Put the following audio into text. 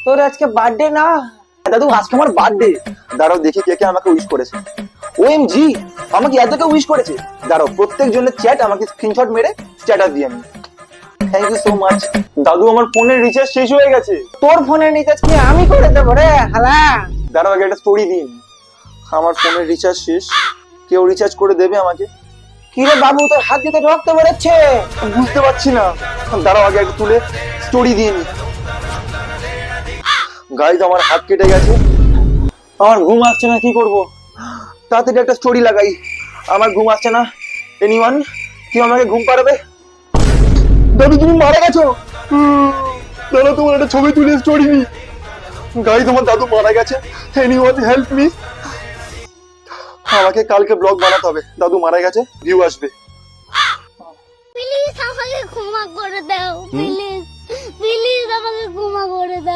তোর আজকে বার্থডে না? দাদু আজকে আমার বার্থডে। দাঁড়াও দেখি কে কে আমাকে উইশ করেছে। ওএমজি, আমাকে এত কেউ উইশ করেছে। দাঁড়াও প্রত্যেক জনের চ্যাট আমাকে স্ক্রিনশট মেরে স্ট্যাটাস দিয়ে আমি। Thank you so much. দাদু আমার ফোনের রিচার্জ শেষ হয়ে গেছে। তোর ফোনের রিচার্জ কি আমি করে দেবো রে হালা? দাঁড়াও আগে একটা স্টোরি দিন। আমার ফোনের রিচার্জ শেষ, কেউ রিচার্জ করে দেবে আমাকে? কি রে বাবু, তোর হাত দিয়ে তো রক্ত বেরোচ্ছে। বুঝতে পারছি না, দাঁড়াও আগে একটা তুলে স্টোরি দিয়ে নি। গাইজ আমার হাত কেটে গেছে, আমার ঘুম আসছে না, কি করব? তাড়াতাড়ি একটা স্টোরি লাগাই, আমার ঘুম আসছে না। এনিওয়ান, কেউ আমাকে ঘুম পাড়াবে? দাদু তুমি মারা গেছো। দাদা তোমার একটা ছবি তুলে স্টোরি নি। গাইজ আমার দাদু মারা গেছে, এনিওয়ান হেল্প মি। আমাকে কালকে ব্লগ বানাতে হবে, দাদু মারা গেছে, ভিউ আসবে। প্লিজ আমাকে ক্ষমা করে দাও, প্লিজ প্লিজ আমাকে ক্ষমা করে দাও।